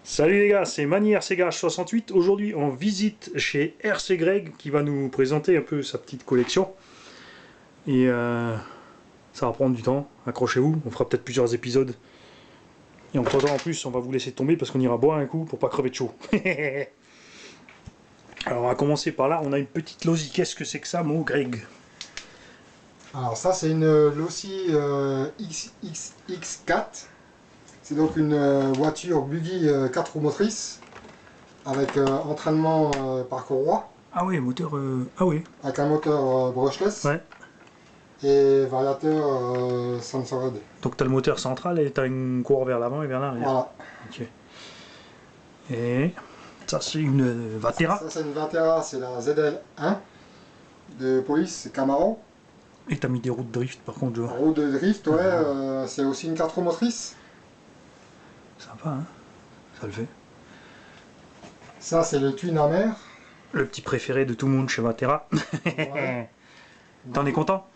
Salut les gars, c'est Mani RCGH68. Aujourd'hui, on visite chez RC Greg qui va nous présenter un peu sa petite collection. Et ça va prendre du temps, accrochez-vous, on fera peut-être plusieurs épisodes. Et en temps en plus, on va vous laisser tomber parce qu'on ira boire un coup pour pas crever de chaud. Alors on va commencer par là, on a une petite Losi. Qu'est-ce que c'est que ça, mon Greg? Alors ça c'est une Losi XX4. C'est donc une voiture buggy 4 roues motrices avec entraînement par courroie. Ah oui, moteur... Ah oui. Avec un moteur brushless. Ouais. Et variateur Sensored. Donc t'as le moteur central et t'as une courroie vers l'avant et vers l'arrière. Voilà. Ok. Et ça c'est une Vatera. Ça c'est une Vatera, c'est la ZL1 de police Camaro. Et t'as mis des roues de drift par contre, je vois. Roue de drift, ouais, c'est aussi une 4 roues motrices. Sympa, hein? Ça le fait. Ça c'est le Twin Hammer. Le petit préféré de tout le monde chez Vatera. Ouais. T'en es content?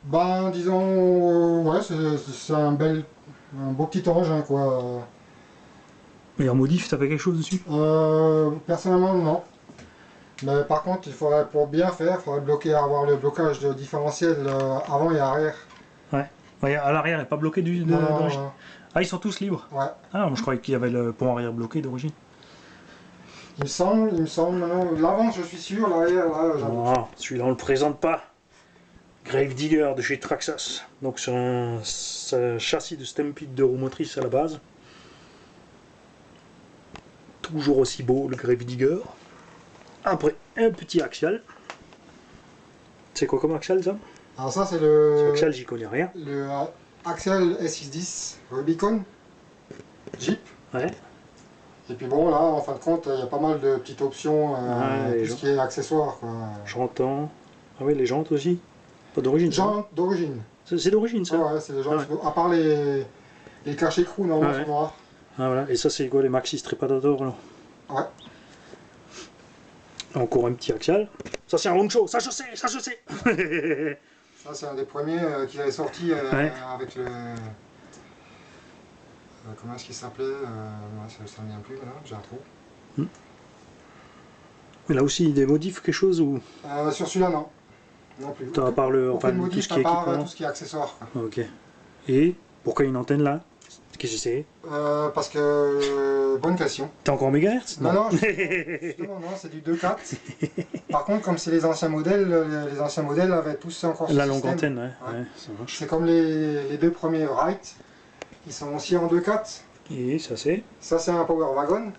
Ben disons, ouais, c'est un beau petit engin quoi. Et en modif, t'as fait quelque chose dessus? Personnellement non. Mais par contre, il faudrait, pour bien faire, il faudrait avoir le blocage de différentiel avant et arrière. Ouais, à l'arrière, il n'est pas bloqué d'origine. Ah, ils sont tous libres? Ouais. Ah, moi je croyais qu'il y avait le pont arrière bloqué d'origine. Il me semble, maintenant, l'avant je suis sûr, l'arrière là, j'avoue. Non, celui-là on le présente pas. Grave Digger de chez Traxxas. Donc sur un châssis de Stampede de roues motrices à la base. Toujours aussi beau le Grave Digger. Après, un petit axial. C'est quoi comme axial ça? Alors ça c'est le Axial, j'y connais rien. le Axial S610 Rubicon Jeep. Ouais. Et puis bon là, en fin de compte, il y a pas mal de petites options, Ouais, tout ce qui est accessoires quoi. J'entends. Ah oui, les jantes aussi. Pas d'origine. Jantes d'origine. C'est d'origine ça. Ouais, c'est les jantes. Ah ouais. À part les cachets-écrous normalement Ah ouais. sont noirs. Ah voilà. Et ça c'est quoi les Maxxis Trepadator alors? Ouais. Encore un petit axial. Ça c'est un Honcho, ça je sais, ça je sais. Ça c'est un des premiers qu'ils avaient sorti Ouais. avec le... comment est-ce qu'il s'appelait ça ne vient plus maintenant, j'ai un trou. Mais là aussi des modifs quelque chose ou Sur celui-là non. Non plus. à part le Aucune tout modif ce qui est à part équipement. tout ce qui est accessoire. Quoi. Ok. Et pourquoi une antenne là? Qu'est-ce que c'est? Parce que... bonne question. T'es encore mégahertz? Non, justement non, c'est du 2.4. Par contre, comme c'est les anciens modèles avaient tous encore ce La longue système. antenne, ouais. Ça marche. C'est comme les deux premiers Wright, qui sont aussi en 2.4. Et ça c'est Ça c'est un Power Wagon,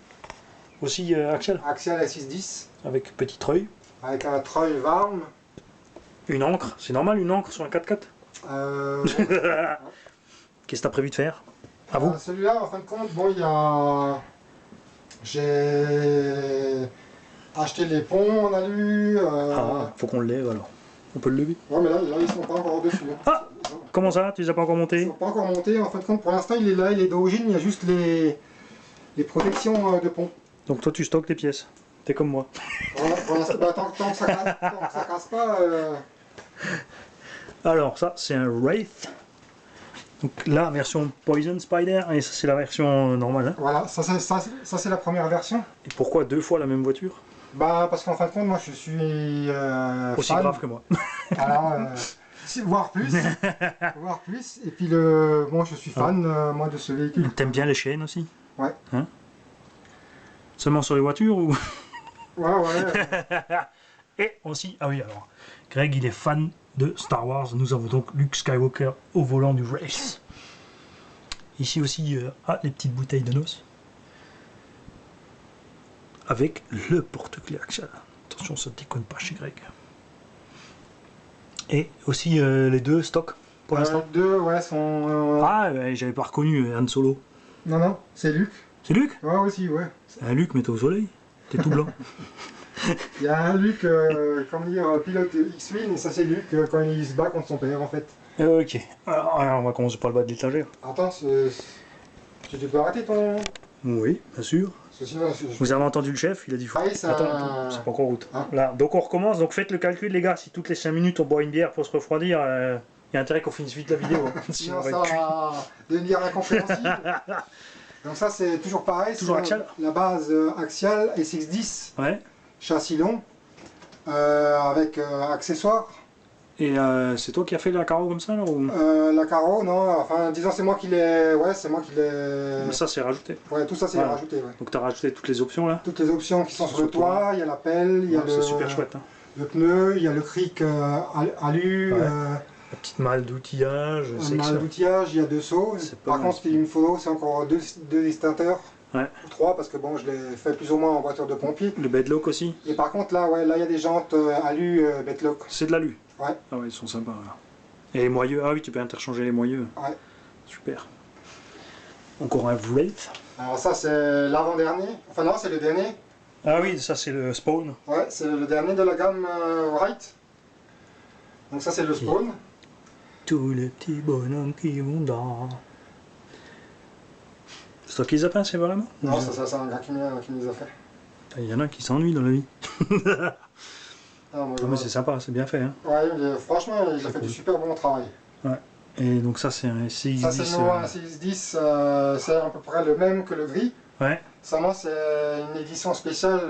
aussi axial, Axial S610, avec petit treuil. avec un treuil Varm. Une encre, c'est normal une encre sur un 4x4? Qu'est-ce que t'as prévu de faire? À vous? Celui-là, en fin de compte, bon, j'ai acheté les ponts en alu. Ah, faut qu'on le lève alors. On peut le lever? Ouais, mais là, ils sont pas encore dessus. Ah! Comment ça? Tu les as pas encore Ils montés? sont pas encore montés. En fin de compte, pour l'instant, il est là, il est d'origine. Il y a juste les protections de pont. Donc toi tu stockes tes pièces. T'es comme moi. Pour l'instant, bah, tant que ça casse pas. Alors ça c'est un Wraith. Donc la version Poison Spider et ça c'est la version normale. Hein. Voilà, ça c'est la première version. Et pourquoi deux fois la même voiture? Bah parce qu'en fin de compte, moi je suis Aussi fan. grave que moi. Alors, voire plus. Voire plus. Et puis bon, je suis fan moi de ce véhicule. T'aimes bien les chaînes aussi? Ouais. Hein? Seulement sur les voitures ou? Ouais. Et aussi, ah oui alors, Greg il est fan de Star Wars. Nous avons donc Luke Skywalker au volant du Wraith. Ici aussi, les petites bouteilles de noces. Avec le porte-clés axial. Attention, ça ne déconne pas chez Greg. Et aussi les deux stocks pour l'instant. Les deux, ouais, sont. J'avais pas reconnu Han Solo. Non, c'est Luc. C'est Luc? Ouais, aussi, ouais. C'est un Luc, mais t'es au soleil. T'es tout blanc. Il y a un Luc, comment dire, pilote X-Wing, et ça c'est Luc quand il se bat contre son père en fait. Ok. Alors, on va commencer par le bas de l'étagère. Attends, tu peux arrêter ton. Oui, bien sûr. Parce que sinon, Vous avez entendu le chef, il a dit Ah oui, ça- Attends, c'est pas encore en route. Hein Là, donc on recommence, donc faites le calcul les gars, si toutes les 5 minutes on boit une bière pour se refroidir, il y a intérêt qu'on finisse vite la vidéo. Sinon, Sinon on va ça être cuit. va devenir incompréhensible. Donc ça c'est toujours pareil, Toujours axial. la base axiale SX10, Ouais. châssis long, avec accessoires. Et c'est toi qui as fait la carreau comme ça là ou... La carreau, non, enfin disons c'est moi qui l'ai... Ouais, c'est moi qui l'ai... Mais ça c'est rajouté. Ouais, tout ça c'est Voilà. rajouté, ouais. Donc tu as rajouté toutes les options là. Toutes les options qui sont sur le toit, il y a la pelle, il y a C'est super chouette. Hein. le pneu, il y a le cric alu, Ouais. La petite malle d'outillage. un mal d'outillage, il y a 2 seaux. Par mal. contre, il me faut c'est encore deux distincteurs. Ouais. 3 parce que bon, je l'ai fait plus ou moins en voiture de pompier. Le bedlock aussi. Et par contre là, ouais, là il y a des jantes alu Betlock. C'est de l'alu. Ouais. Ah ouais, ils sont sympas là. Et les moyeux, ah oui, tu peux interchanger les moyeux. Ouais. Super. Encore un Wraith. Alors ça c'est l'avant-dernier. Enfin non, c'est le dernier. Ah oui, ça c'est le Spawn. Ouais, c'est le dernier de la gamme Wright. Donc ça c'est le Spawn. Tous les petits bonhommes qui vont dans. C'est toi qui les as peints, c'est vraiment? Non, ça c'est un gars qui me les a fait. Il y en a qui s'ennuient dans la vie. Ah, moi, Non mais c'est sympa, c'est bien fait. Hein. ouais, franchement, il a fait du super bon travail. Ouais. Et donc ça c'est un CX10. Ça c'est le Nova CX10, c'est à peu près le même que le gris. Ouais. Seulement c'est une édition spéciale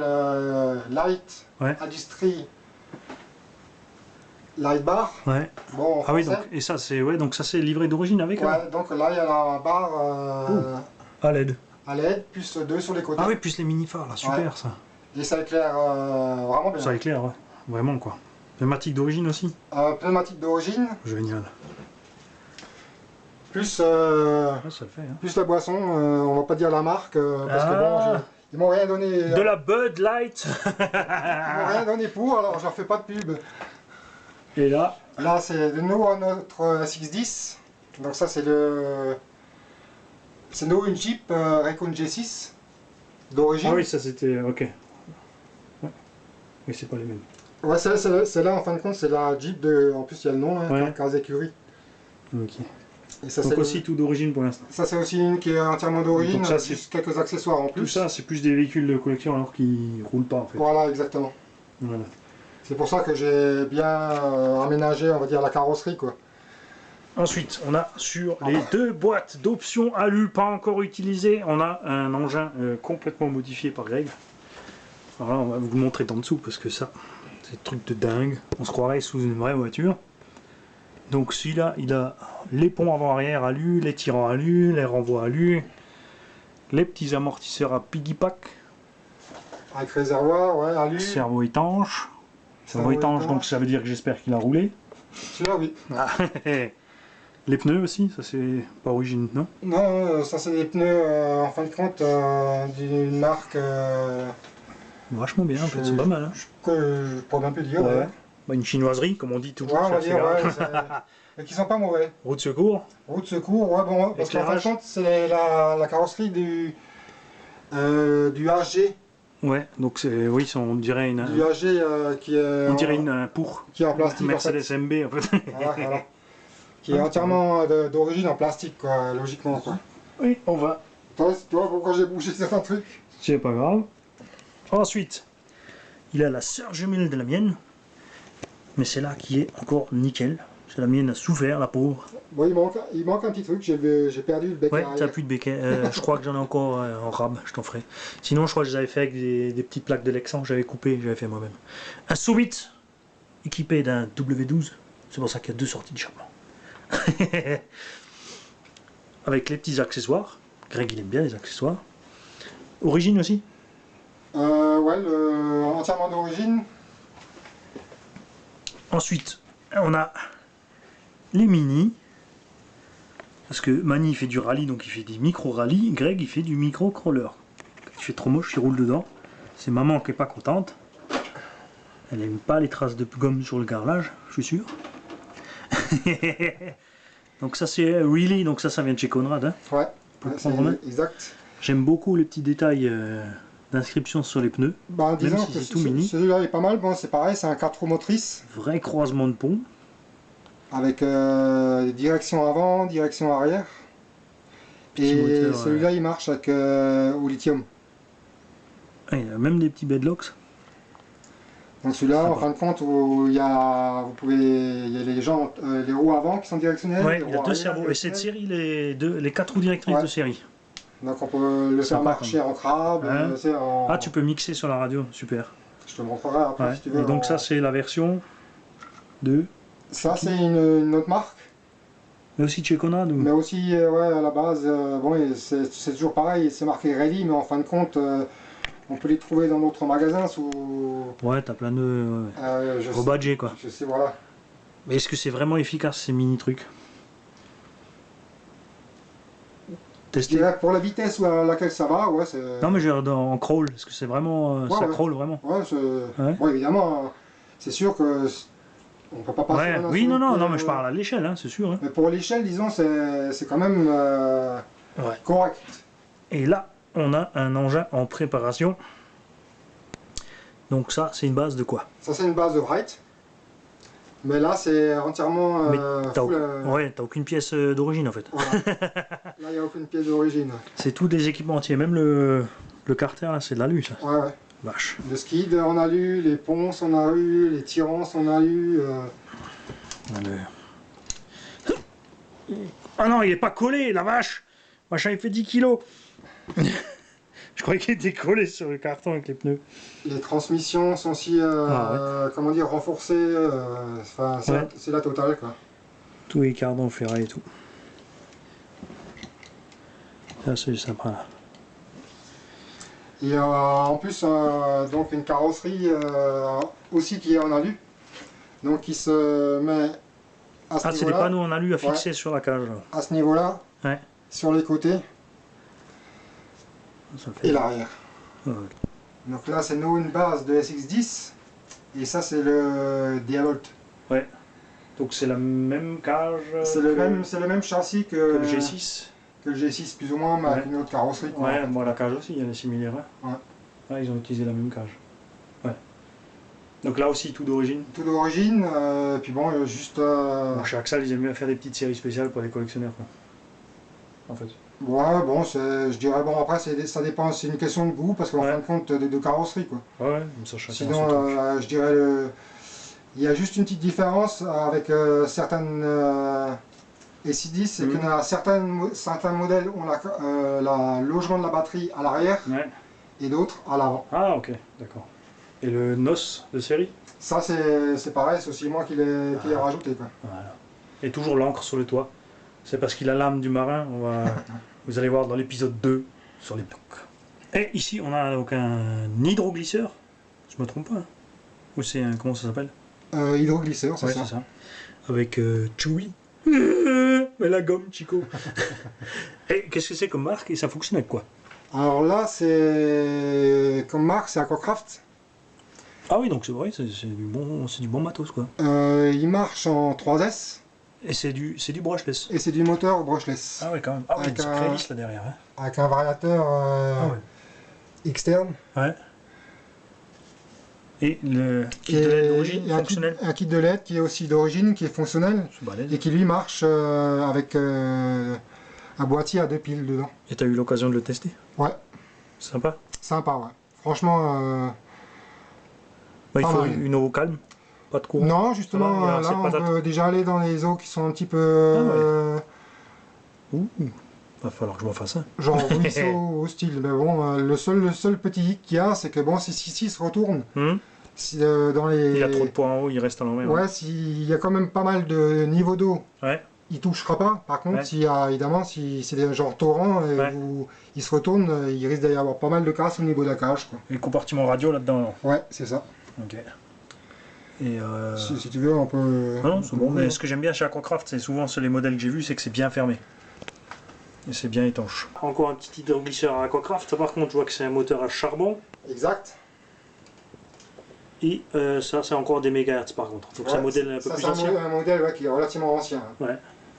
Light Ouais. Industry Light Bar. Ouais. Bon, en Ah oui, français. donc, et ça c'est ouais, donc ça c'est livré d'origine avec Ouais, donc là il y a la barre à LED. à LED, plus 2 sur les côtés. Ah oui, plus les mini-phares là, super Ouais. ça. Et ça éclaire vraiment bien. Ça éclaire, ouais. Vraiment quoi. Pneumatique d'origine aussi. Pneumatique d'origine, Génial. plus, Ah, ça le fait. Hein. plus la boisson, on va pas dire la marque, parce que bon, ils m'ont rien donné. De la Bud Light. Ils m'ont rien donné pour, alors je leur fais pas de pub. Et là, Là c'est de nouveau notre SX10. Donc ça c'est le... C'est de nouveau une Jeep Recon G6 d'origine. ah oui, ça c'était ok. Ouais. Mais c'est pas les mêmes. Ouais, celle-là en fin de compte c'est la Jeep de... En plus il y a le nom, là, Ouais. Kawasaki. Ok. Et ça, Donc c'est aussi tout d'origine pour l'instant. ça c'est aussi une qui est entièrement d'origine, Donc ça, c'est- juste quelques accessoires en plus. Tout ça, c'est plus des véhicules de collection alors qu'ils roulent pas en fait. Voilà, exactement. Voilà. C'est pour ça que j'ai bien aménagé, on va dire, la carrosserie, quoi. Ensuite, on a sur les 2 boîtes d'options alu pas encore utilisées, on a un engin complètement modifié par Greg. Alors là, on va vous le montrer d'en dessous parce que ça, c'est un truc de dingue. On se croirait sous une vraie voiture. Donc celui-là, il a les ponts avant-arrière alu, les tirants alu, les renvois alu, les petits amortisseurs à piggyback, Avec réservoir, ouais, alu. cerveau étanche. Cerveau étanche, donc ça veut dire que j'espère qu'il a roulé. Celui-là, oui. Ah, les pneus aussi, ça c'est pas origine, non? Non, ça c'est des pneus, en fin de compte, d'une marque Vachement bien, en fait, c'est pas mal. Hein. que je pourrais même plus dire. Ouais. Bah, une chinoiserie, comme on dit toujours. Ouais, on va chez dire, Arcega. ouais. Mais qui sont pas mauvais. Roue de secours. Roue de secours, ouais, bon, parce qu'en fin de Éclairage. compte, c'est la carrosserie du HG. Ouais, donc c'est, oui, on dirait une, Du HG qui est on dirait une pour qui est en plastique. Mercedes en fait. MB en fait. Voilà. Qui est entièrement d'origine en plastique, quoi, logiquement. Quoi. Oui, on va. Tu vois pourquoi j'ai bougé certains trucs? C'est pas grave. Ensuite, il a la sœur jumelle de la mienne, mais c'est là qui est encore nickel. C'est la mienne a souffert, la pauvre. Bon, il manque un petit truc, j'ai perdu le bec Ouais, arrière. t'as plus de béquet. Je crois que j'en ai encore en rab, je t'en ferai. Sinon, je crois que je les avais fait avec des petites plaques de Lexan, j'avais coupé, j'avais fait moi-même. Un Summit équipé d'un W12, c'est pour ça qu'il y a 2 sorties de charbon. Avec les petits accessoires. Greg, il aime bien les accessoires. Origine aussi. Ouais, entièrement d'origine. Ensuite, on a les mini. Parce que Mani il fait du rallye, donc il fait des micro-rallye. Greg, il fait du micro-crawler. Quand il fait trop moche, il roule dedans. C'est maman qui est pas contente. Elle aime pas les traces de gomme sur le carrelage, je suis sûr. Donc ça c'est Really, donc ça vient de chez Conrad. Hein. Ouais, c'est exact. J'aime beaucoup les petits détails d'inscription sur les pneus. Bah, disons si que c'est tout mini. celui-là est pas mal. Bon, c'est pareil, c'est un 4 roues motrices. Vrai croisement de pont. Avec direction avant, direction arrière. Petit Et moteur, celui-là il marche avec au lithium. Ah, il y a même des petits bedlocks. Donc celui-là, en Sympa. fin de compte, où il y a, il y a les jantes, les roues avant qui sont directionnelles. Ouais, les il y a roues 2 arrière cerveaux. Et cette directionnelles. série, les 4 roues directrices Ouais. de série. Donc on peut le faire Sympa, marcher en crabe. Hein? C'est en... Ah, tu peux mixer sur la radio, super. Je te montrerai après Ouais. si tu veux. Et donc ça c'est la version de... Ça c'est une autre marque. Mais aussi chez Conrad ou... Mais aussi, ouais, à la base, bon, c'est toujours pareil, c'est marqué Ready, mais en fin de compte, on peut les trouver dans d'autres magasins sous... Ouais, t'as plein de... je Au sais, budget quoi. je sais, voilà. Mais est-ce que c'est vraiment efficace ces mini trucs? Je Testé? dirais que pour la vitesse à laquelle ça va, ouais, c'est... Non mais je veux dire, en crawl, est-ce que c'est vraiment... ça ouais. crawl vraiment? Ouais, Ouais. bon, évidemment, c'est sûr que on peut pas passer Ouais, un oui, non, instant, mais je parle à l'échelle, hein, c'est sûr. Hein. Mais pour l'échelle, disons, c'est quand même Ouais. correct. Et là, on a un engin en préparation. Donc ça, c'est une base de quoi? Ça, c'est une base de Wright. Mais là, c'est entièrement Mais t'as full, ouais, t'as aucune pièce d'origine en fait. voilà. Là, il n'y a aucune pièce d'origine. C'est tout des équipements entiers, même le carter, là, c'est de l'alu ça. Ouais, ouais. Vache. Le skid, on a lu, les ponces, on a lu, les tirants, on a lu. Ah non, il est pas collé, la vache! Machin, il fait 10 kilos. Je croyais qu'il était collé sur le carton avec les pneus. Les transmissions sont aussi, comment dire, renforcées. Enfin, Ouais. c'est la totale, quoi. Tout est cardon ferré et tout. Ça, c'est sympa là. Et en plus, donc une carrosserie aussi qui est en alu. Donc qui se met à ce Ah, c'est des niveau-là. panneaux en alu à fixer sur la cage. Là. À ce niveau-là, Ouais. sur les côtés Ça fait... et l'arrière. Ouais. Donc là, c'est nous une base de SX10 et ça, c'est le Diavolt. Ouais. Donc c'est la même cage C'est le même châssis que que le G6. que le G6 plus ou moins, mais avec une autre carrosserie. Quoi. Ouais, bon, la cage aussi, elle est similaire. Hein. Ouais. Ouais, ils ont utilisé la même cage. Ouais. Donc là aussi, tout d'origine. Tout d'origine, puis bon, juste... Bon, chez Axel, ils aiment bien faire des petites séries spéciales pour les collectionneurs. Quoi. En fait. Ouais, bon, je dirais, bon, après, ça dépend, c'est une question de goût, parce qu'en Ouais. fin de compte, de carrosserie, quoi. Ouais, comme ça, chacun Sinon, son truc. je dirais, il y a juste une petite différence avec certaines SX10, c'est qu'il y a certains modèles ont la logement de la batterie à l'arrière Ouais. et d'autres à l'avant. Ah, ok, d'accord. Et le NOS de série? Ça, c'est pareil, c'est aussi moi qui l'ai rajouté, quoi. Voilà. Et toujours l'encre sur le toit. C'est parce qu'il a l'âme du marin. Vous allez voir dans l'épisode 2 sur les blocs. Et ici, on a donc un hydroglisseur. Je me trompe pas. Hein. Ou c'est un... Comment ça s'appelle? Hydroglisseur, c'est Ouais, ça. c'est ça. Avec Chewy. Mais la gomme, Chico. Et qu'est-ce que c'est comme marque et ça fonctionne avec quoi? Alors là, c'est comme marque, c'est Aquacraft. Ah oui, donc c'est vrai, c'est du bon matos quoi. Il marche en 3S Et c'est du brushless. et c'est du moteur brushless. Ah oui, quand même. Ah oui, Avec c'est un- très lisse là derrière. Hein. Avec un variateur externe. Ouais. Et le kit Et de LED d'origine il y a fonctionnel. un kit de LED qui est aussi d'origine, qui est fonctionnel C'est balèze. et qui lui marche avec un boîtier à 2 piles dedans. Et t'as eu l'occasion de le tester? Ouais, Sympa. sympa, ouais. Franchement, Bah, il pas faut mal. une eau calme, pas de courant. non, Ça va, justement, il y a là, assez de on patates. peut déjà aller dans les eaux qui sont un petit peu Ouh, va falloir que je m'en fasse un. genre ruisseau au style. Mais bon, le seul petit hic qu'il y a, c'est que bon, si se retourne, si, dans les... Il a trop de poids en haut, il reste à l'envers. Ouais, s'il y a quand même pas mal de niveau d'eau, Ouais. il touchera pas. Par contre, Ouais. s'il y a, évidemment, si c'est des genre torrent et Ouais. où il se retourne, il risque d'y avoir pas mal de casse au niveau de la cage. Quoi. Et le compartiment radio là-dedans. Ouais, c'est ça. Ok. Et Si tu veux, on peut... non, c'est bon. Mais ce que j'aime bien chez Aquacraft, c'est souvent les modèles que j'ai vus, c'est que c'est bien fermé. Et c'est bien étanche. Encore un petit hydroglisseur à Aquacraft. Par contre, je vois que c'est un moteur à charbon. Exact. Et ça, c'est encore des mégahertz par contre. Donc c'est un Ouais, modèle un peu ça, plus c'est ancien. un modèle ouais, qui est relativement ancien. Ouais.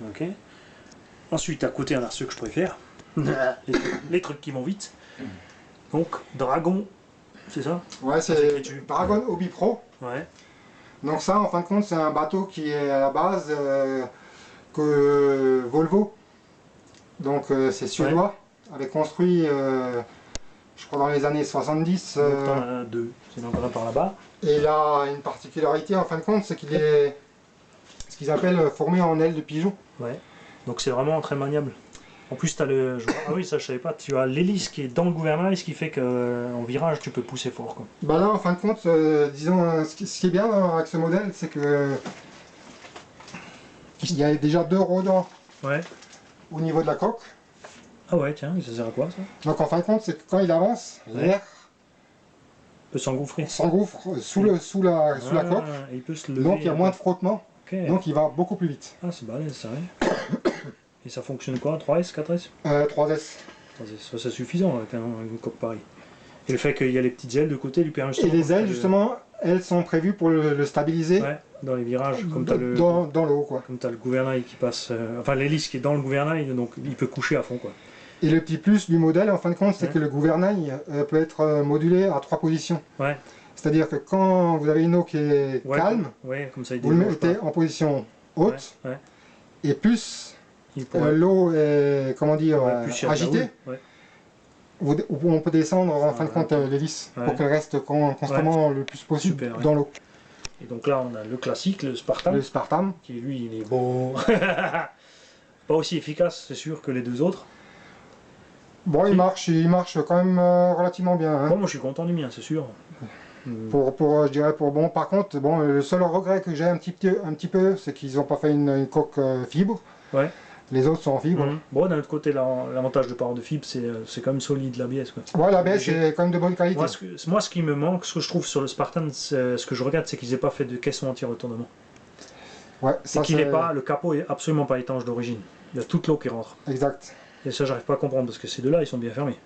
Ok. Ensuite, à côté, on a ceux que je préfère. les trucs qui vont vite. Donc, Dragon, c'est ça? Ouais, Ça c'est s'écrit dessus. Dragon Hobby Pro. Ouais. Donc ça, en fin de compte, c'est un bateau qui est à la base que Volvo. Donc c'est suédois, avait construit, je crois, dans les années 70. Donc t'en as deux. C'est encore un par là-bas. Et il a une particularité, en fin de compte, c'est qu'il est ce qu'ils appellent formé en aile de pigeon. Ouais. Donc c'est vraiment très maniable. En plus, tu as le. Ah oui, ça je savais pas. Tu as l'hélice qui est dans le gouvernail, ce qui fait qu'en virage, tu peux pousser fort, quoi. Bah là, en fin de compte, disons, ce qui est bien avec ce modèle, c'est que il y a déjà 2 rodants Ouais. au niveau de la coque. Ah ouais, tiens, ça sert à quoi, ça? Donc en fin de compte, c'est que quand il avance, l'air Il peut s'engouffrer. s'engouffre sous la coque. Et il peut se lever. Donc il y a moins de frottement. Ok. Donc il va beaucoup plus vite. Ah, c'est balèze, ça, ouais. Et ça fonctionne quoi? 3S, 4S? 3S. 3S, ça c'est suffisant avec une coque pareille. Et le fait qu'il y a les petites ailes de côté lui permet Et les ailes, justement, elles sont prévues pour le stabiliser Ouais, dans les virages, comme tu as le. dans l'eau, quoi. Comme tu as le gouvernail qui passe. Enfin, l'hélice qui est dans le gouvernail, donc il peut coucher à fond, quoi. Et le petit plus du modèle, en fin de compte, c'est Ouais. que le gouvernail peut être modulé à 3 positions. Ouais. C'est-à-dire que quand vous avez une eau qui est Ouais, calme, ouais, comme ça il vous le déloge mettez pas. en position haute, Ouais. et plus Il pourrait. l'eau est, comment dire, Ouais, plus il y a de la agitée, houle. Ouais. on peut descendre en fin de compte ok. l'hélice Ouais. pour qu'elle reste constamment le plus possible Super, ouais. dans l'eau. Et donc là, on a le classique, le Spartan, Le Spartan, qui lui, il est beau. Pas aussi efficace, c'est sûr, que les deux autres. bon, Si. il marche quand même relativement bien. Hein. Bon, moi je suis content du mien, c'est sûr. Je dirais pour bon. Par contre, bon, le seul regret que j'ai un petit peu, c'est qu'ils n'ont pas fait une coque fibre. Ouais. Les autres sont en fibre. Bon, d'un autre côté, l'avantage de parole de fibre, c'est quand même solide l'ABS, quoi. Ouais, la baisse est quand même de bonne qualité. Moi, ce qui me manque, ce que je trouve sur le Spartan, ce que je regarde, c'est qu'ils n'aient pas fait de caisson anti-retournement. Ouais, C'est qu'il est pas, le capot est absolument pas étanche d'origine. Il y a toute l'eau qui rentre. Exact. Et ça, j'arrive pas à comprendre parce que ces deux-là, ils sont bien fermés.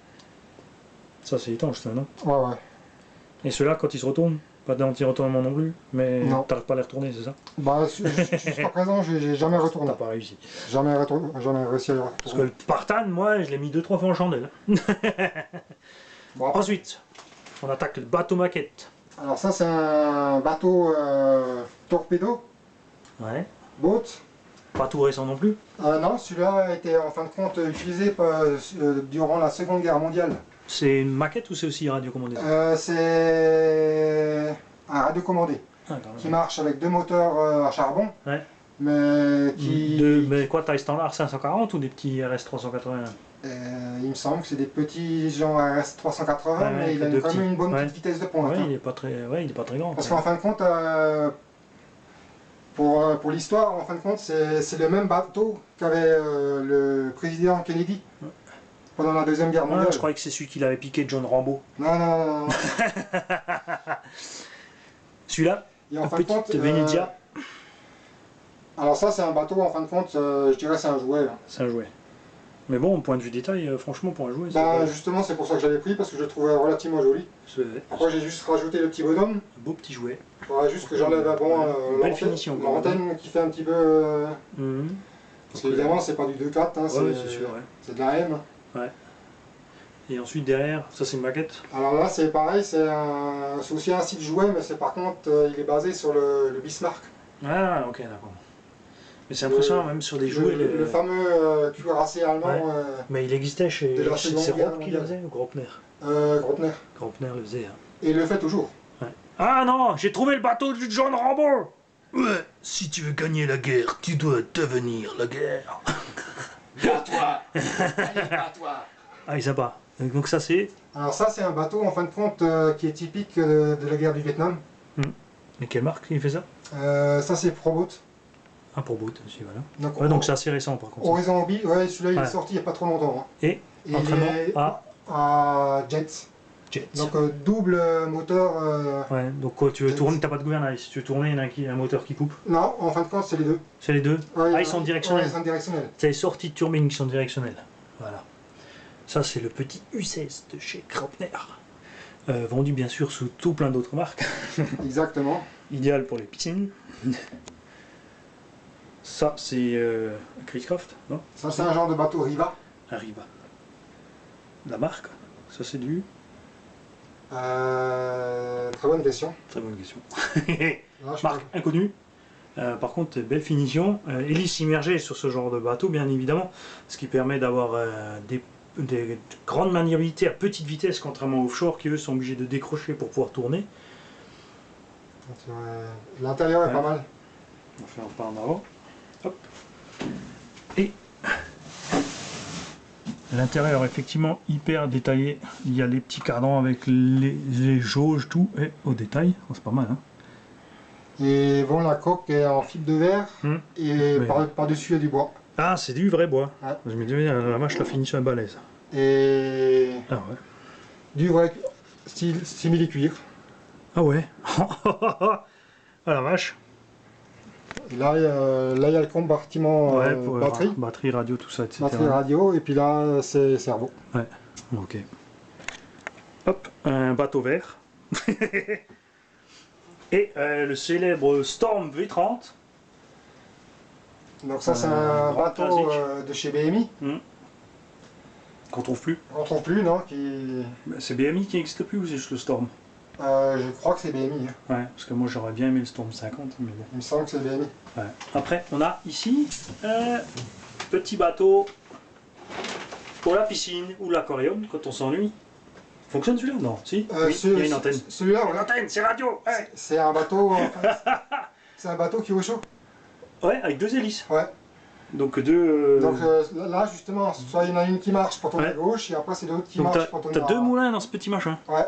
Ça, c'est étanche, ça, non? Ouais, ouais. Et ceux-là, quand ils se retournent, pas d'anti-retournement non plus, mais Non. t'arrives pas à les retourner, c'est ça? Bah, jusqu'à présent, j'ai jamais retourné. T'as pas réussi. Jamais réussi à le Parce que retourner. le Spartan, moi, je l'ai mis 2-3 fois en chandelle. Bon, après, Ensuite, on attaque le bateau maquette. alors ça, c'est un bateau torpedo, Ouais. boat. Pas tout récent non plus. Non, celui-là a été en fin de compte utilisé durant la Seconde Guerre mondiale. C'est une maquette ou c'est aussi radiocommandé? C'est un radiocommandé Ah, quand même. qui marche avec 2 moteurs à charbon, Ouais. mais qui... Mais quoi, taille standard 540 ou des petits RS 380? il me semble que c'est des petits genre RS 380, Ouais, mais il a deux quand même petits. une bonne Ouais. petite vitesse de pointe. Ouais, Hein. il est pas très grand. Parce qu'en fin de compte, pour l'histoire, en fin de compte, c'est le même bateau qu'avait le président Kennedy pendant la Deuxième Guerre mondiale. Je croyais que c'est celui qui l'avait piqué de John Rambo. Non, non, non, non. Celui-là, Et en un fin de petit compte, Venezia, alors ça, c'est un bateau, en fin de compte, je dirais c'est un jouet. Là. c'est un jouet. Mais bon, au point de vue détail, franchement, pour un jouet, c'est Bah, justement, c'est pour ça que je l'avais pris, parce que je le trouvais relativement joli. Après, j'ai juste rajouté le petit bonhomme. un beau petit jouet. Il faudrait juste que j'enlève Belle finition, quand même. l'antenne qui fait un petit peu... Parce qu'évidemment, c'est pas du 2.4, hein, Ouais, c'est sûr, ouais. c'est de la M. Et ensuite, derrière, ça c'est une maquette. Alors là, c'est pareil, c'est aussi un site jouet, mais c'est par contre, il est basé sur le Bismarck. Ah, ok, d'accord. Mais c'est impressionnant, même sur des jouets. Le fameux cuirassé allemand, Ouais. Mais il existait chez. de la C'est Seconde Guerre Rob qui le mondiale. faisait ou Gropner? Grotner. Gropner le faisait. Hein. Et il le fait toujours. Ah non, j'ai trouvé le bateau de John Rambo! Ouais, si tu veux gagner la guerre, tu dois devenir la guerre. Bats-toi! Allez, bats-toi! Ah, il sympa. Donc ça c'est. Alors ça, c'est un bateau, en fin de compte, qui est typique de la guerre du Vietnam. Mais quelle marque il fait ça? Ça, c'est Proboat. Un pour boot aussi, voilà. Donc, Ouais, donc c'est assez récent par contre. Horizon Hobby, ouais, celui-là, il Ouais. est sorti il n'y a pas trop longtemps. Hein. Et il entraînement est à à Jets. Jet. Donc double moteur. Ouais, donc quand tu veux Jet. tourner, t'as pas de gouvernail. Si tu veux tourner, il y en a un moteur qui coupe. Non, en fin de compte, c'est les deux. C'est les deux. Ouais, Ah, ils sont directionnels. Ouais, ils sont directionnels. C'est les sorties de turbine qui sont directionnelles. Voilà. Ça, c'est le petit U16 de chez Graupner. Vendu bien sûr sous tout plein d'autres marques. Exactement. Idéal pour les piscines. Ça, c'est Chris Craft, non? Ça, c'est un genre de bateau Riva. Arriva. La marque, ça c'est du. Très bonne question. Très bonne question. Là, je Marque inconnue. Par contre, belle finition. Hélice immergée sur ce genre de bateau, bien évidemment, ce qui permet d'avoir des grandes maniabilités à petite vitesse, contrairement aux offshore qui eux sont obligés de décrocher pour pouvoir tourner. L'intérieur est Ouais. pas mal. On va faire un pas en avant. Hop. Et L'intérieur effectivement hyper détaillé. Il y a les petits cadrans avec les jauges, tout, et au détail. Oh, c'est pas mal, hein. Et bon, la coque est en fibre de verre et Mais- par-dessus il y a du bois. Ah, c'est du vrai bois. Ouais. Je me disais, la vache, la finition est balèze. Et Ah ouais. du vrai style simili-cuir. Ah ouais. Ah la vache. Et là, il y a le compartiment Ouais, pour batterie, batterie, radio, tout ça, etc. batterie radio, et puis là, c'est cerveau. Ok. Hop, un bateau vert. Et le célèbre Storm V30. Donc ça, c'est Un un grand bateau classique. de chez BMI. Qu'on trouve plus. On ne trouve plus, non qui... C'est BMI qui n'existe plus ou c'est juste le Storm? Je crois que c'est BMI. Hein. Ouais, parce que moi j'aurais bien aimé le Storm 50, mais bon. Il me semble que c'est BMI. Ouais. Après, on a ici un petit bateau pour la piscine ou l'aquarium quand on s'ennuie. Fonctionne celui-là? Non, si? Oui, il y a une antenne. Celui-là, Une voilà. antenne, c'est radio! Ouais. C'est un bateau. En fait, c'est un bateau qui est au chaud. Ouais, avec deux hélices. Ouais. Donc deux. Donc là, justement, soit il y en a une qui marche pour tourner Ouais. à gauche, et après c'est l'autre qui Donc marche pour tourner t'as à... deux moulins dans ce petit machin. Ouais.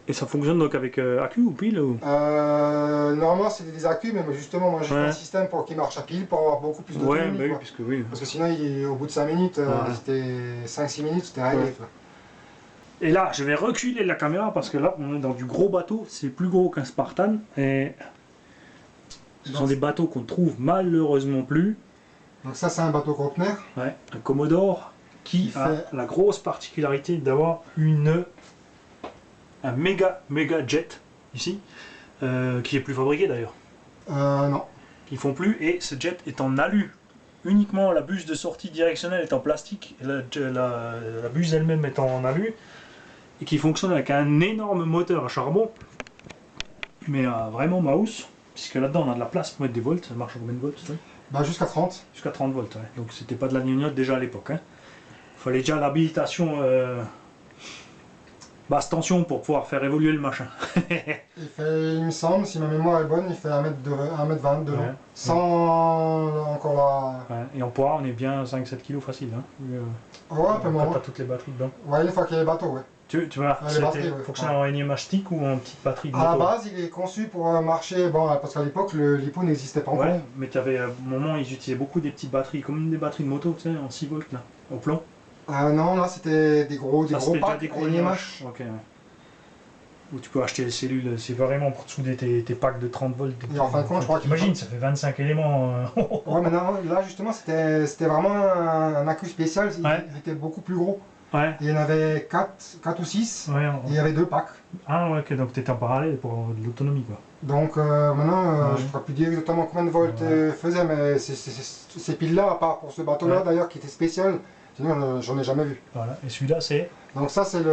Et ça fonctionne donc avec accu ou pile ou... Normalement, c'est des accus, mais justement, moi j'ai fait Ouais. un système pour qu'il marche à pile, pour avoir beaucoup plus Ouais, d'autonomie. bah oui, quoi. puisque oui. Parce que sinon, au bout de 5 minutes, Ouais. c'était 5-6 minutes, c'était réglé. Ouais. Quoi. Et là, je vais reculer la caméra parce que là, on est dans du gros bateau. C'est plus gros qu'un Spartan. Et ce sont des bateaux qu'on trouve malheureusement plus. Donc ça, c'est un bateau conteneur. Ouais, un Commodore qui Il a fait- la grosse particularité d'avoir un méga jet ici, qui est plus fabriqué d'ailleurs. Non. Ils font plus et ce jet est en alu. Uniquement la buse de sortie directionnelle est en plastique, et la buse elle-même est en alu et qui fonctionne avec un énorme moteur à charbon, mais vraiment mouse, puisque là-dedans on a de la place pour mettre des volts. Ça marche à combien de volts ça? Bah, jusqu'à 30. Jusqu'à 30 volts, ouais. Donc c'était pas de la gnognotte déjà à l'époque. Hein. Fallait déjà l'habilitation basse tension pour pouvoir faire évoluer le machin. Il me semble, si ma mémoire est bonne, il fait 1m20 de long. Ouais. Sans encore Ouais. Et en poids, on est bien 5-7 kg facile. Hein. Ouais, un peu Quand moins. t'as toutes les batteries dedans. Ouais, une fois qu'il y a les bateaux, ouais. Tu vois, les c'était batteries, ouais. fonctionne en énième stick ou en petite batterie de À la moto? base, il est conçu pour marcher, bon, parce qu'à l'époque, l'hippo n'existait pas encore. Ouais, mais tu avais, au moment, ils utilisaient beaucoup des petites batteries, comme des batteries de moto, tu sais, en 6 volts, là, au plomb. Non, là, c'était des gros Ça, c'était déjà packs, des gros NMH. Ok, ouais. Où tu peux acheter les cellules, c'est vraiment pour souder tes packs de 30 volts. Et en fin de compte, je crois qu'il Imagine, ça fait 25 éléments. Ouais, mais non, là, justement, c'était vraiment un accu spécial, Ouais. il était beaucoup plus gros. Ouais, Il y en avait 4 ou 6, ouais. et il y avait 2 packs. Ah ouais, ok, donc t'étais en parallèle pour avoir de l'autonomie, quoi. Donc maintenant, Ouais. je ne pourrais plus dire exactement combien de volts Ouais. faisait, mais ces piles-là, à part pour ce bateau-là Ouais. d'ailleurs, qui était spécial, sinon j'en ai jamais vu. Voilà, et celui-là, c'est... Donc ça, c'est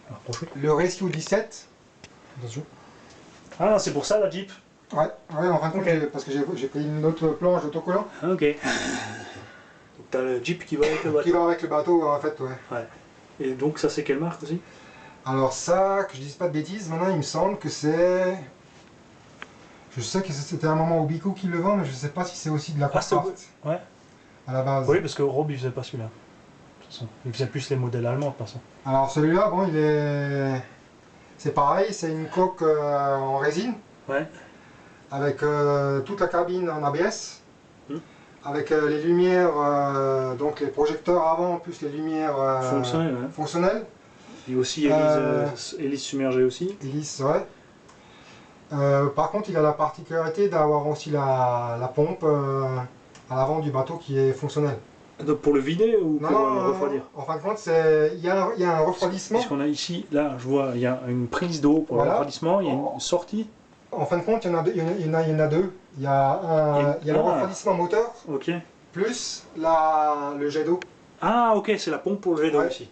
Rapprochez. le Rescue 17. Attention. Ah, c'est pour ça la Jeep. Ouais, en fin de compte, Ok. parce que j'ai pris une autre planche d'autocollant Ok. Donc t'as le Jeep qui va avec le qui bateau. va avec le bateau, en fait, ouais. Ouais. Et donc ça, c'est quelle marque aussi? Alors ça, que je dise pas de bêtises, maintenant il me semble que c'est... Je sais que c'était un moment au Bico qui le vend, mais je sais pas si c'est aussi de la Ah, c'est Craft ouais. à la base. Oui, parce que Rob, il faisait pas celui-là. De toute façon. Il faisait plus les modèles allemands, de toute façon. Alors celui-là, bon, c'est pareil, c'est une coque en résine, Ouais. avec toute la cabine en ABS, Hmm. avec les lumières, donc les projecteurs avant, plus les lumières Fonctionnel, ouais. fonctionnelles. Et aussi hélice submergée aussi. Hélice, ouais. Par contre, il a la particularité d'avoir aussi la pompe à l'avant du bateau qui est fonctionnelle. Donc pour le vider ou Non, pour non, le refroidir? en fin de compte, il y a un refroidissement. Puisqu'on a ici, là, je vois, il y a une prise d'eau pour Voilà. le refroidissement, il y a une sortie. En fin de compte, il y en a deux. Il y a le refroidissement moteur, Ok. plus le jet d'eau. Ah, ok, c'est la pompe pour le jet d'eau Ouais. ici.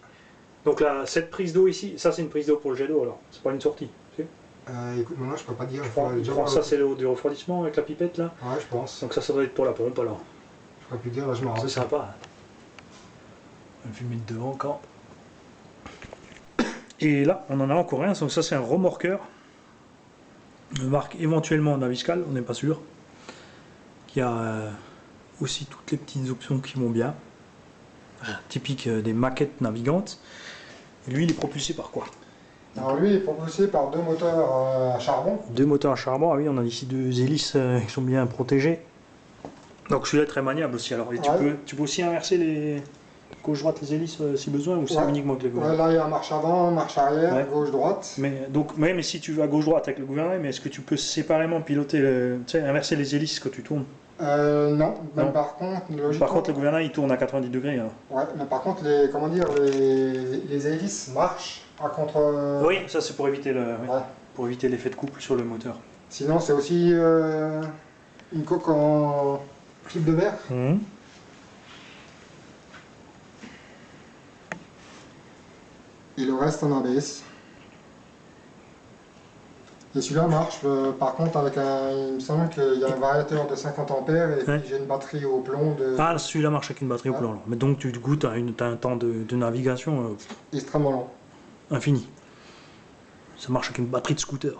Donc là, cette prise d'eau ici, ça c'est une prise d'eau pour le jet d'eau alors, c'est pas une sortie. Ok. Écoute, maintenant, je peux pas dire. Je crois, déjà je crois voir que ça le- c'est l'eau du refroidissement avec la pipette là. Ouais, je pense. Donc ça doit être pour la pompe alors. Je pourrais plus dire, là, je m'en C'est rappelle. sympa. On va fumer de devant encore. Et là, on en a encore un, donc ça c'est un remorqueur. Une marque éventuellement Naviscal, on n'est pas sûr. Qui a aussi toutes les petites options qui vont bien. typique des maquettes navigantes. Et lui, il est propulsé par quoi? Alors lui, il est propulsé par deux moteurs à charbon. Deux moteurs à charbon, ah oui, on a ici deux hélices qui sont bien protégées. Donc celui-là est très maniable aussi. Alors, et tu peux aussi inverser les gauche-droite les hélices si besoin, ou c'est uniquement avec le gouvernail? Là, il y a marche avant, marche arrière, gauche-droite. Mais si tu vas gauche-droite avec le gouvernail, mais est-ce que tu peux séparément piloter, inverser les hélices quand tu tournes? Non, même par contre, Par contre, le gouvernail il tourne à 90 degrés. Hein. Ouais, mais par contre, les hélices marchent à contre. Oui, ça c'est pour éviter pour éviter l'effet de couple sur le moteur. Sinon, c'est aussi une coque en clip de verre. Et le reste en ABS. Et celui-là marche par contre avec il me semble qu'il y a un variateur de 50 ampères et puis j'ai une batterie au plomb de... Ah, celui-là marche avec une batterie au plomb. Alors. Mais donc du coup, tu as un temps de navigation extrêmement long. Infini. Ça marche avec une batterie de scooter.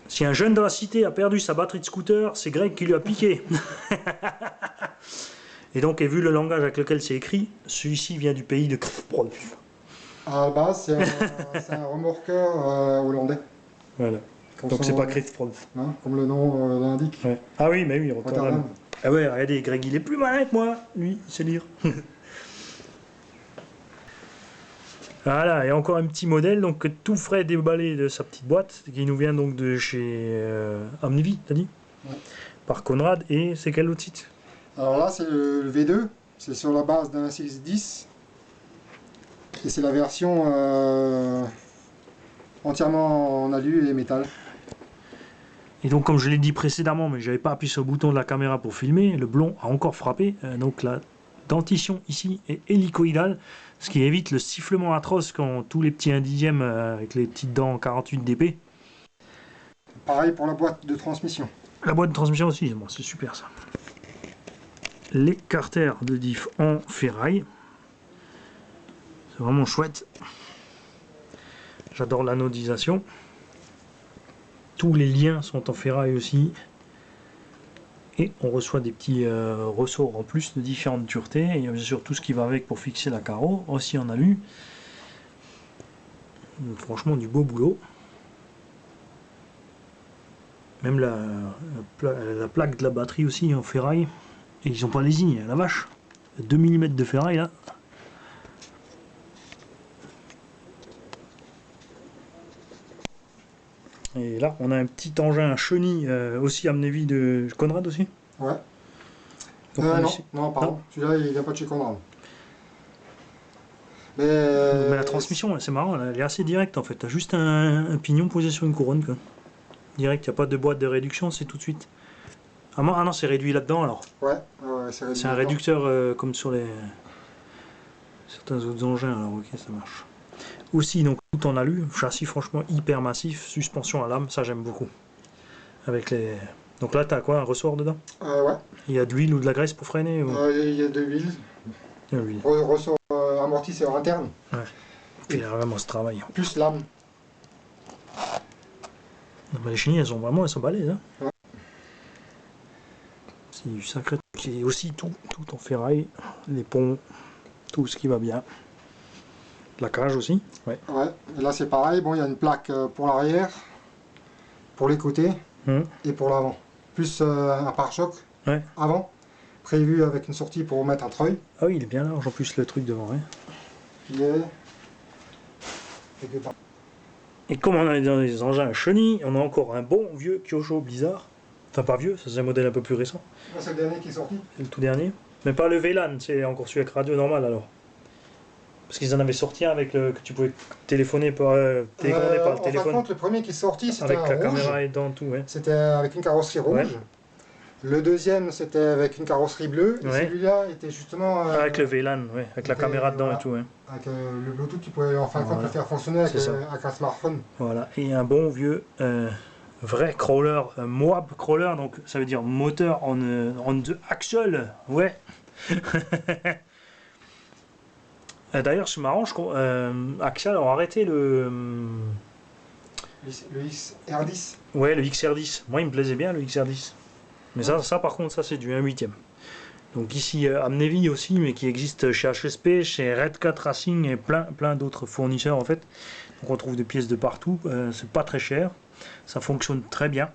Si un jeune de la cité a perdu sa batterie de scooter, c'est Greg qui lui a piqué. Et donc, et vu le langage avec lequel c'est écrit, celui-ci vient du pays de Krfprolf. À la base, c'est un remorqueur hollandais. Voilà. Donc c'est pas Krfprolf. Hein, comme le nom l'indique. Ouais. Ah oui, mais oui, Rotterdam. Ah ouais, regardez, Greg, il est plus malin que moi, lui, il sait lire. Voilà, et encore un petit modèle, donc tout frais déballé de sa petite boîte, qui nous vient donc de chez Omnivi, t'as dit? Par Conrad, et c'est quel autre site? Alors là, c'est le V2, c'est sur la base d'un 610. Et c'est la version entièrement en alu et métal. Et donc, comme je l'ai dit précédemment, mais j'avais pas appuyé sur le bouton de la caméra pour filmer, le blond a encore frappé. Donc la dentition ici est hélicoïdale, ce qui évite le sifflement atroce quand tous les petits 1/10 avec les petites dents 48 dp. Pareil pour la boîte de transmission. La boîte de transmission aussi, bon, c'est super ça. Les carters de diff en ferraille. C'est vraiment chouette. J'adore l'anodisation. Tous les liens sont en ferraille aussi. Et on reçoit des petits ressorts en plus de différentes duretés. Et il y a bien sûr tout ce qui va avec pour fixer la carreau, aussi en alu. Franchement, du beau boulot. Même la plaque de la batterie aussi en ferraille. Et ils sont pas lésignés, la vache. 2 mm de ferraille là. Et là, on a un petit engin à chenille aussi à Omnivi de Conrad aussi. Ouais. Non, pardon. Celui-là, il vient pas de chez Conrad. Mais la transmission, c'est marrant, elle est assez directe en fait. T'as juste un pignon posé sur une couronne. Quoi. Direct, il n'y a pas de boîte de réduction, c'est tout de suite. Ah non, c'est réduit là-dedans alors. Ouais, c'est réduit. C'est un réducteur comme sur les certains autres engins, alors ok, ça marche. Aussi, donc tout en alu, châssis franchement hyper massif, suspension à lame, ça j'aime beaucoup. Avec les... Donc là, t'as quoi, un ressort dedans? Ouais. Il y a de l'huile ou de la graisse pour freiner ou... Il y a de l'huile. Ressort amortisseur interne. Ouais. Et il y a vraiment ce travail. Plus lame. Les chenilles, elles sont balèzes. Hein. Ouais. C'est du sacré. C'est aussi tout en ferraille, les ponts, tout ce qui va bien. La cage aussi. Ouais. Et là c'est pareil, bon il y a une plaque pour l'arrière, pour les côtés et pour l'avant. Plus un pare-choc avant, prévu avec une sortie pour mettre un treuil. Ah oui, il est bien large en plus le truc devant. Qui est quelque part. Et comme on a dans les engins à chenilles, on a encore un bon vieux Kyosho Blizzard. Enfin pas vieux, ça c'est un modèle un peu plus récent. C'est le dernier qui est sorti. C'est le tout dernier. Mais pas le VLAN, c'est encore celui avec radio normale alors. Parce qu'ils en avaient sorti un avec que tu pouvais téléphoner par téléphoner par le téléphone. Par contre, le premier qui est sorti, c'était avec la rouge. caméra et dans tout, ouais. C'était avec une carrosserie rouge. Ouais. Le deuxième, c'était avec une carrosserie bleue. Et celui-là était justement... avec le VLAN, ouais. Avec la caméra dedans et tout, ouais. Avec le Bluetooth, tu pouvais en fin de compte le faire fonctionner avec un smartphone. Voilà, et un bon vieux vrai crawler, Moab crawler, donc ça veut dire moteur on the axle, ouais. D'ailleurs, c'est marrant, Axial a arrêté le XR10. Ouais, le XR10. Moi, il me plaisait bien le XR10. Mais ça par contre, ça c'est du 1/8. Donc ici Amnevi aussi, mais qui existe chez HSP, chez Red Cat Racing et plein d'autres fournisseurs en fait. Donc on trouve des pièces de partout, c'est pas très cher, ça fonctionne très bien.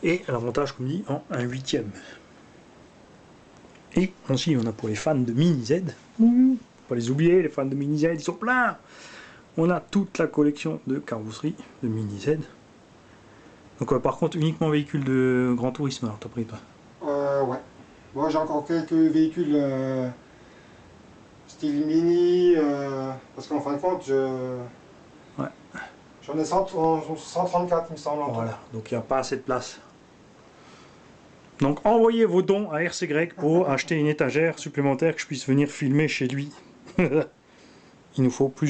Et l'avantage, comme dit, en un 8e. Et aussi, on a pour les fans de Mini Z, faut pas les oublier, les fans de Mini Z, ils sont pleins. On a toute la collection de carrosserie de Mini Z. Donc par contre, uniquement véhicules de grand tourisme, alors t'as pris toi? Ouais. Moi j'ai encore quelques véhicules style Mini, parce qu'en fin de compte, j'en ai 134 il me semble. Voilà, donc il n'y a pas assez de place. Donc envoyez vos dons à RC pour acheter une étagère supplémentaire que je puisse venir filmer chez lui. Il nous faut plus